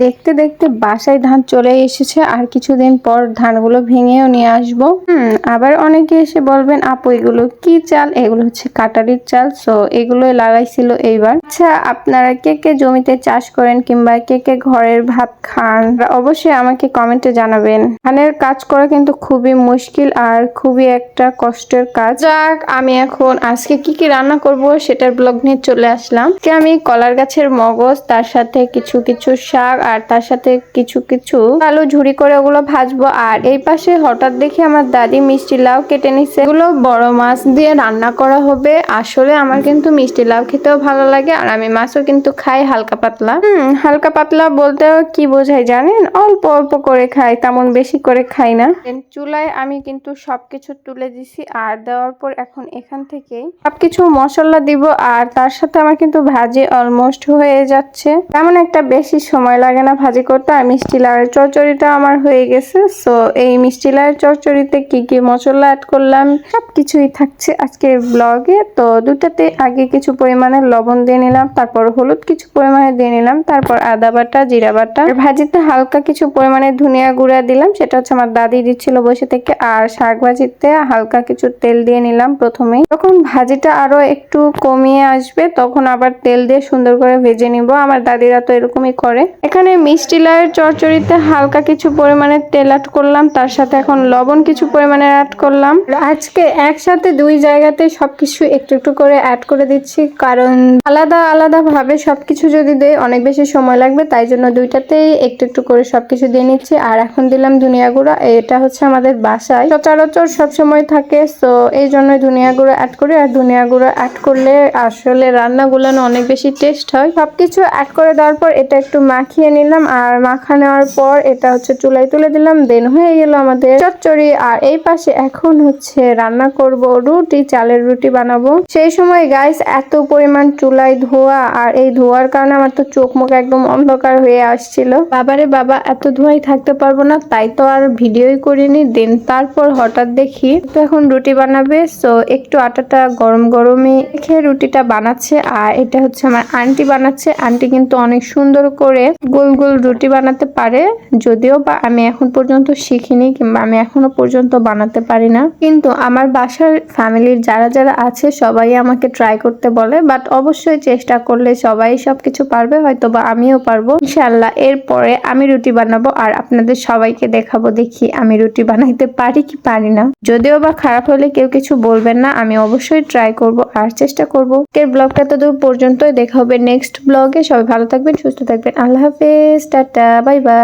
দেখতে দেখতে বাসায় ধান চলে এসেছে, আর কিছুদিন পর ধানগুলো ভেঙেও নিয়ে আসবো। আবার অনেকে এসে বলবেন আপু এগুলো কি চাল? এগুলো হচ্ছে কাটারির চাল। সো এগুলোই লাগাইছিল এইবার। আচ্ছা, আপনারা কে কে জমিতে চাষ করেন কিংবা কে কে ঘরের ভাত খান অবশ্যই আমাকে কমেন্টে জানাবেন। ধানের কাজ করা কিন্তু খুবই মুশকিল আর খুবই একটা কষ্টের কাজ। যাক, আমি এখন আজকে কি কি রান্না করব সেটার ব্লগ নিয়ে চলে আসলাম। আমি কলার গাছের মগজ, তার সাথে কিছু কিছু শাক, আর তার সাথে কিছু কিছু আলু ঝুরি করে ওগুলো ভাজবো। আর এই পাশে হঠাৎ দেখি আমার দাদি মিষ্টি লাউ কেটে নিছে, এগুলো বড় মাছ দিয়ে রান্না করা হবে। আসলে আমার কিন্তু মিষ্টি লাউ খেতেও ভালো লাগে, আর আমি মাছও কিন্তু খাই হালকা পাতলা। হালকা পাতলা বলতে কি বোঝায় জানেন? অল্প অল্প করে খাই, তেমন বেশি করে খাই না। চুলায় আমি কিন্তু সবকিছু তুলে দিছি, আর দেওয়ার পর এখন এখান থেকে সবকিছু মশলা দিব। আর তার সাথে আমার কিন্তু ভাজি অলমোস্ট হয়ে যাচ্ছে, তেমন একটা বেশি সময় লাগে না ভাজি করতে। আর মিষ্টি লাউয়ের চচ্চড়িটা আমার হয়ে গেছে। সো এই মিষ্টি লাউয়ের চচ্চড়িতে কি কি মশলা অ্যাড করলাম সবকিছুই থাকছে আজকের ব্লগে। তো দুটাতে আগে কিছু পরিমাণে লবণ দিয়ে নিলাম, তারপর হলুদ কিছু পরিমাণে দিয়ে নিলাম, তারপর আদা বাটা, জিরা বাটা, ভাজিতে হালকা কিছু পরিমাণে ধনিয়া গুঁড়া দিলাম, সেটা হচ্ছে আমার দাদি দিচ্ছিল বসে থেকে। আর শাক ভাজিতে হালকা কিছু তেল দিয়ে নিলাম প্রথমেই। যখন ভাজিটা আরো একটু কমিয়ে আসবে তখন আবার তেল দিয়ে সুন্দর করে ভেজে নিব। আমার দাদিরা তো এরকমই করে। এখানে মিষ্টি লাউয়ের চচ্চড়িতে হালকা কিছু পরিমাণে তেল অ্যাড করলাম, তার সাথে এখন লবণ কিছু পরিমাণে অ্যাড করলাম। আজকে একসাথে দুই জায়গাতে সবকিছু একটু একটু করে অ্যাড করে দিচ্ছি, কারণ আলাদা আলাদা ভাবে সবকিছু যদি দেয় অনেক বেশি সময় লাগবে, তাই জন্য দুইটাতেই একটু একটু করে সবকিছু দিয়ে নিচ্ছি। আর এখন দিলাম ধনিয়া গুঁড়া, এটা হচ্ছে আমাদের বাসায় সচরাচর সবসময় থাকে। তো এই জন্যই ধনিয়া গুঁড়া অ্যাড করি। আর ধনিয়া গুঁড়া অ্যাড করলে আসলে রান্নাগুলো অনেক বেশি টেস্ট হয়। সবকিছু অ্যাড করে দেওয়ার পর এটা একটু মাখিয়ে নিলাম, আর মাখা নেওয়ার পর এটা হচ্ছে চুলায় তুলে দিলাম। দেন হয়ে গেল আমাদের চচ্চড়ি। আর এই পাশে এখন হচ্ছে রান্না করব রুটি, চালের রুটি বানাবো। সেই সময় গাইস এত পরিমাণ চুলায় ধোয়া, আর এই ধোয়ার কারণে আমার তো চোখ মুখ একদম অন্ধকার হয়ে আসছিল। বাবারে বাবা, এত ধোঁয়াই থাকতে পারবো না, তাই তো আর ভিডিওই করিনি। দেন তারপর হঠাৎ দেখি তো এখন রুটি বানাবে। সো একটু আটাটা গরম গরমই রেখে রুটিটা বানাচ্ছে। আর এটা হচ্ছে আমার আন্টি বানাচ্ছে। আন্টি কিন্তু অনেক সুন্দর করে গোল গোল রুটি বানাতে পারে, যদিও বা আমি এখন পর্যন্ত শিখিনি কিংবা আমি এখনো পর্যন্ত বানাতে পারি না। কিন্তু আমার বাসার ফ্যামিলির যারা যারা আছে সবাই আমাকে ট্রাই করতে বলে, বাট অবশ্যই চেষ্টা করলে সবাই সবকিছু পারবে, হয়তো বা আমিও পারবো ইনশাআল্লাহ। এরপরে আমি রুটি বানাবো আর আপনাদের সবাইকে দেখাবো, দেখি আমি রুটি বানাইতে পারি কি পারি না। যদিও বা খারাপ হলে কেউ কিছু বলবেন না, আমি অবশ্যই ট্রাই করব আর চেষ্টা করবো। এর ব্লগটা তো দূর পর্যন্তই, দেখা হবে নেক্সট ব্লগে। সবাই ভালো থাকবেন, সুস্থ থাকবেন। আল্লাহ হাফেজ, টাটা, বাই বাই।